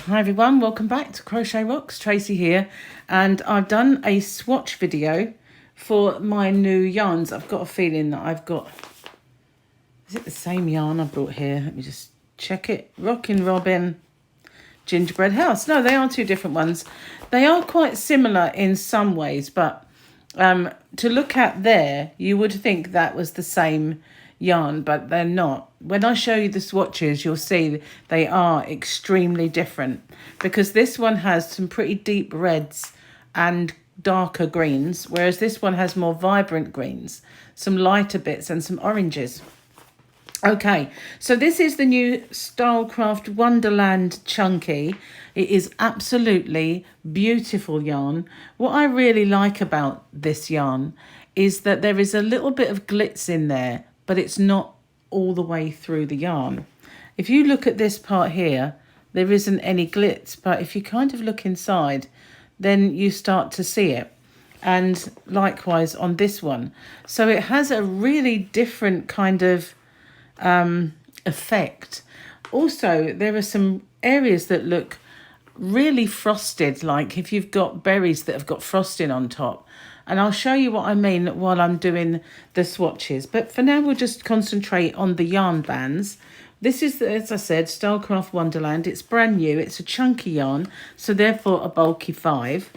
Hi everyone, welcome back to Crochet Rocks. Tracy here, and I've done a swatch video for my new yarns. I've got a feeling that I've got, is it the same yarn I brought here? Let me just check it. Rockin' Robin, Gingerbread House. No, they are two different ones. They are quite similar in some ways, but to look at there, you would think that was the same yarn, but they're not. When I show you the swatches, you'll see they are extremely different, because this one has some pretty deep reds and darker greens, whereas this one has more vibrant greens, some lighter bits and some oranges. Okay, so this is the new Stylecraft Wonderland Chunky. It is absolutely beautiful yarn. What I really like about this yarn is that there is a little bit of glitz in there, but it's not all the way through the yarn. If you look at this part here, there isn't any glitz, but if you kind of look inside, then you start to see it. And likewise on this one. So it has a really different kind of effect. Also, there are some areas that look really frosted, like if you've got berries that have got frosting on top. And I'll show you what I mean while I'm doing the swatches. But for now, we'll just concentrate on the yarn bands. This is, as I said, Stylecraft Wonderland. It's brand new. It's a chunky yarn, so therefore a bulky 5.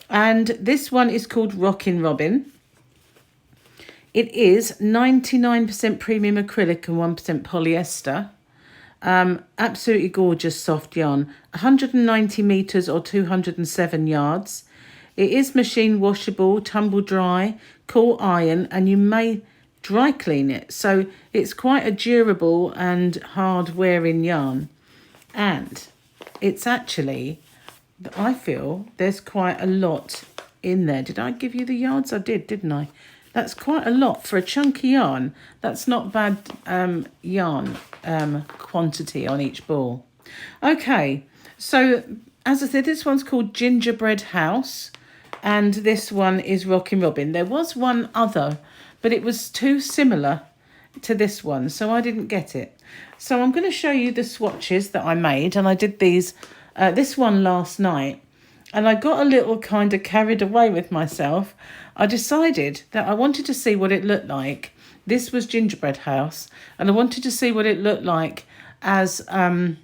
And this one is called Rockin' Robin. It is 99% premium acrylic and 1% polyester. Absolutely gorgeous soft yarn. 190 meters or 207 yards. It is machine washable, tumble dry, cool iron, and you may dry clean it. So it's quite a durable and hard wearing yarn. And it's actually, I feel there's quite a lot in there. Did I give you the yards? I did, didn't I? That's quite a lot for a chunky yarn. That's not bad yarn quantity on each ball. Okay, so as I said, this one's called Gingerbread House, and this one is Rockin' Robin. There was one other, but it was too similar to this one, so I didn't get it. So I'm going to show you the swatches that I made, and I did these this one last night. And I got a little kind of carried away with myself. I decided that I wanted to see what it looked like. This was Gingerbread House. And I wanted to see what it looked like as a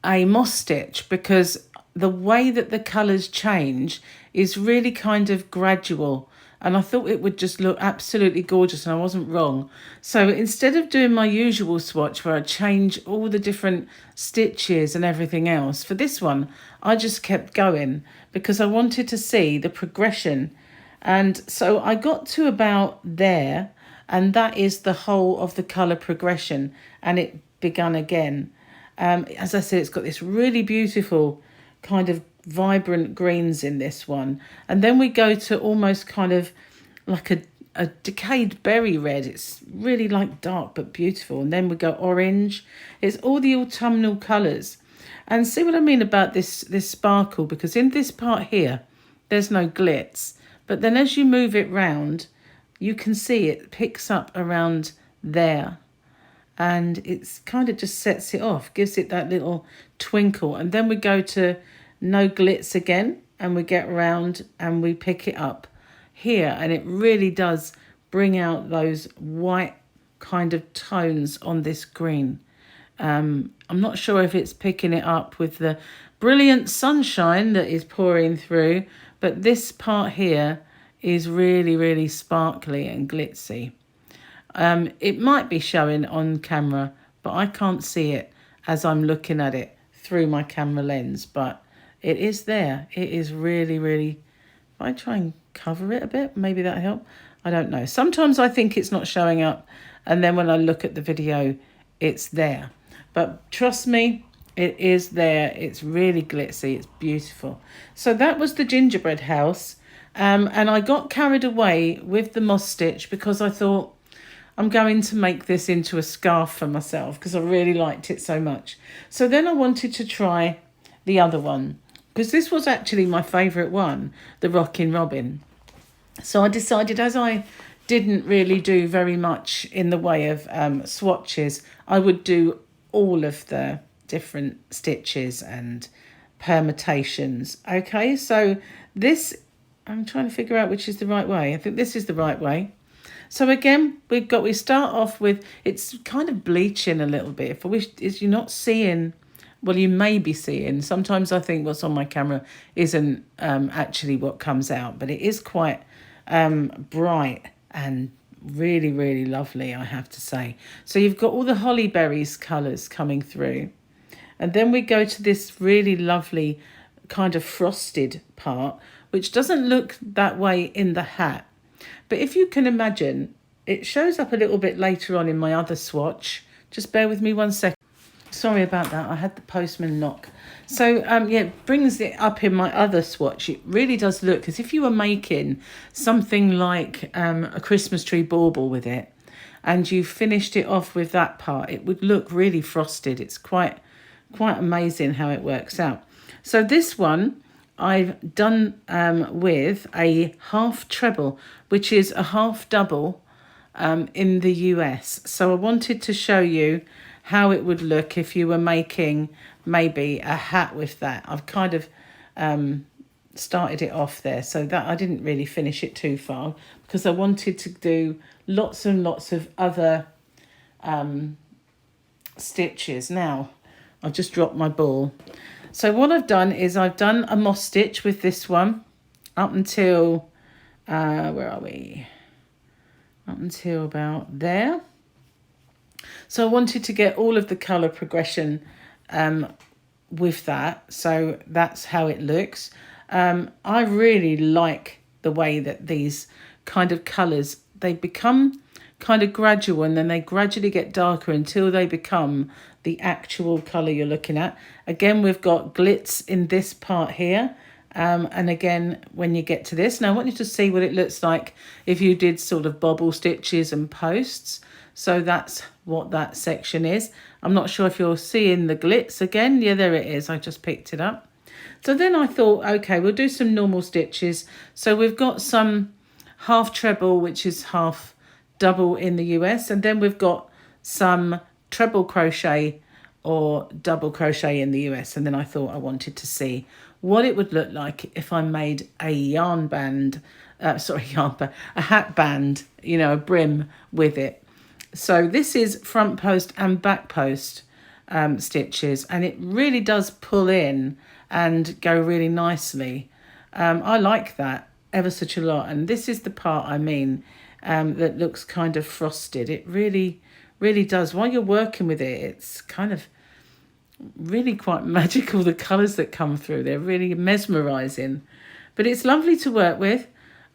moss stitch, because the way that the colours change is really kind of gradual. And I thought it would just look absolutely gorgeous, and I wasn't wrong. So instead of doing my usual swatch where I change all the different stitches and everything else, for this one, I just kept going because I wanted to see the progression. And so I got to about there, and that is the whole of the colour progression, and it began again. As I said, it's got this really beautiful kind of vibrant greens in this one, and then we go to almost kind of like a decayed berry red. It's really like dark but beautiful, and then we go orange. It's all the autumnal colours. And see what I mean about this sparkle, because in this part here there's no glitz, but then as you move it round, you can see it picks up around there, and it's kind of just sets it off, gives it that little twinkle. And then we go to no glitz again, and we get around and we pick it up here, and it really does bring out those white kind of tones on this green. I'm not sure if it's picking it up with the brilliant sunshine that is pouring through, but this part here is really, really sparkly and glitzy. It might be showing on camera, but I can't see it as I'm looking at it through my camera lens, but it is there. It is really, really... If I try and cover it a bit, maybe that'll help. I don't know. Sometimes I think it's not showing up, and then when I look at the video, it's there. But trust me, it is there. It's really glitzy. It's beautiful. So that was the Gingerbread House. And I got carried away with the moss stitch because I thought, I'm going to make this into a scarf for myself because I really liked it so much. So then I wanted to try the other one, because this was actually my favourite one, the Rockin' Robin. So I decided, as I didn't really do very much in the way of swatches, I would do all of the different stitches and permutations. Okay, so this, I'm trying to figure out which is the right way. I think this is the right way. So again, we start off with, it's kind of bleaching a little bit. If I wish, is you're not seeing, well, you may be seeing. Sometimes I think what's on my camera isn't actually what comes out, but it is quite bright and really, really lovely, I have to say. So you've got all the holly berries colours coming through. And then we go to this really lovely kind of frosted part, which doesn't look that way in the hat. But if you can imagine, it shows up a little bit later on in my other swatch. Just bear with me 1 second. Sorry about that. I had the postman knock. So, yeah, it brings it up in my other swatch. It really does look as if you were making something like a Christmas tree bauble with it, and you finished it off with that part. It would look really frosted. It's quite amazing how it works out. So this one I've done with a half treble, which is a half double in the US. So I wanted to show you how it would look if you were making maybe a hat with that. I've kind of started it off there, so that I didn't really finish it too far because I wanted to do lots and lots of other stitches. Now, I've just dropped my ball. So what I've done is I've done a moss stitch with this one up until, where are we? Up until about there. So I wanted to get all of the colour progression with that. So that's how it looks. I really like the way that these kind of colours, they become kind of gradual and then they gradually get darker until they become the actual colour you're looking at. Again, we've got glitz in this part here. And again, when you get to this, now I want you to see what it looks like if you did sort of bobble stitches and posts. So that's what that section is. I'm not sure if you're seeing the glitz again. Yeah, there it is. I just picked it up. So then I thought, okay, we'll do some normal stitches. So we've got some half treble, which is half double in the US. And then we've got some treble crochet or double crochet in the US. And then I thought I wanted to see what it would look like if I made a yarn band, a hat band, you know, a brim with it. So this is front post and back post stitches, and it really does pull in and go really nicely. I like that ever such a lot, and this is the part I mean that looks kind of frosted. It really, really does. While you're working with it, it's kind of really quite magical, the colours that come through. They're really mesmerising, but it's lovely to work with.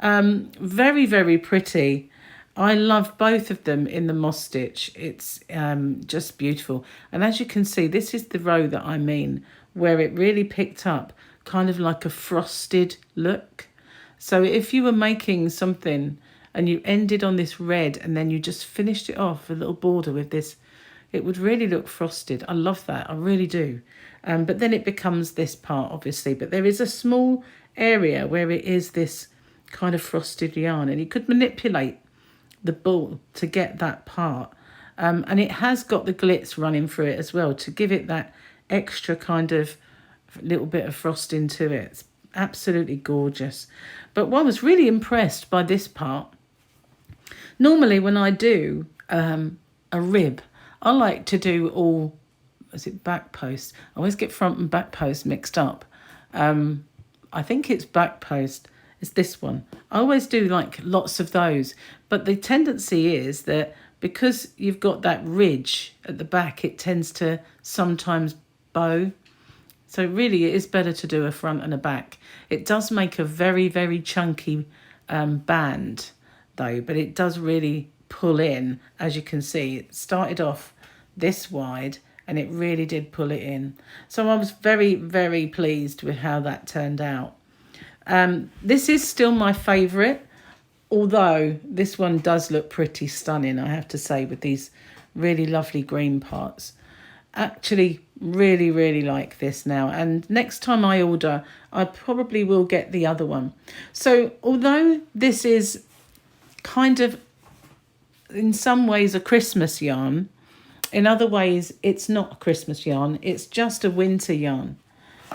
Very, very pretty. I love both of them in the moss stitch. It's just beautiful. And as you can see, this is the row that I mean, where it really picked up kind of like a frosted look. So if you were making something and you ended on this red and then you just finished it off with a little border with this, it would really look frosted. I love that. I really do. But then it becomes this part, obviously. But there is a small area where it is this kind of frosted yarn, and you could manipulate the ball to get that part. And it has got the glitz running through it as well to give it that extra kind of little bit of frosting to it. It's absolutely gorgeous. But I was really impressed by this part. Normally when I do a rib, I like to do all, is it back post? I always get front and back post mixed up. I think it's back post. It's this one. I always do like lots of those. But the tendency is that because you've got that ridge at the back, it tends to sometimes bow. So really it is better to do a front and a back. It does make a very, very chunky band though, but it does really pull in. As you can see, it started off this wide and it really did pull it in. So I was very, very pleased with how that turned out. This is still my favourite, although this one does look pretty stunning, I have to say, with these really lovely green parts. Actually, really, really like this now. And next time I order, I probably will get the other one. So although this is kind of, in some ways, a Christmas yarn, in other ways, it's not a Christmas yarn. It's just a winter yarn,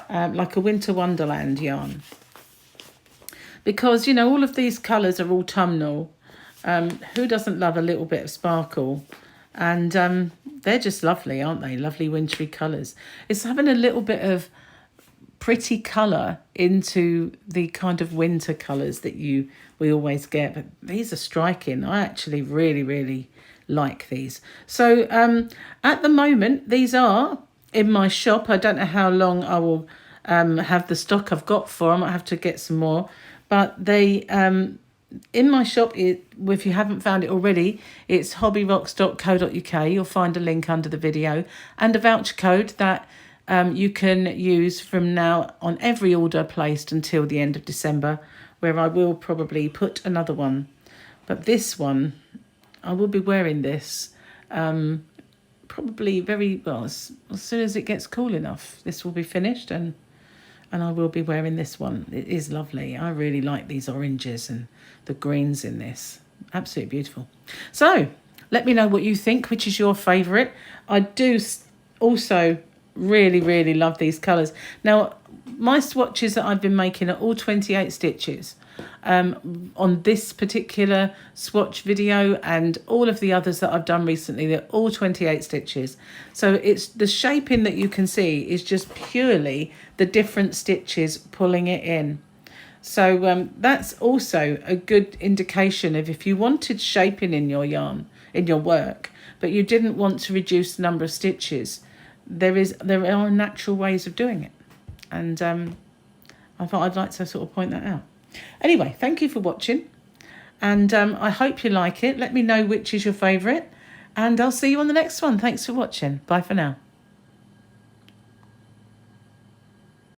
like a winter wonderland yarn. Because, you know, all of these colours are autumnal. Who doesn't love a little bit of sparkle? And they're just lovely, aren't they? Lovely wintry colours. It's having a little bit of pretty colour into the kind of winter colours that we always get. But these are striking. I actually really, really like these. So at the moment, these are in my shop. I don't know how long I will have the stock I've got for them. I have to get some more. But they... in my shop, if you haven't found it already, it's hobbyrocks.co.uk. You'll find a link under the video and a voucher code that you can use from now on every order placed until the end of December, where I will probably put another one. But this one, I will be wearing this probably very well as soon as it gets cool enough. This will be finished and I will be wearing this one. It is lovely. I really like these oranges and the greens in this. Absolutely beautiful. So let me know what you think, which is your favourite. I do also really, really love these colours. Now, my swatches that I've been making are all 28 stitches. On this particular swatch video and all of the others that I've done recently, they're all 28 stitches. So it's the shaping that you can see is just purely the different stitches pulling it in. So that's also a good indication of if you wanted shaping in your yarn, in your work, but you didn't want to reduce the number of stitches, there are natural ways of doing it. And I thought I'd like to sort of point that out. Anyway, thank you for watching, and I hope you like it. Let me know which is your favourite, and I'll see you on the next one. Thanks for watching. Bye for now.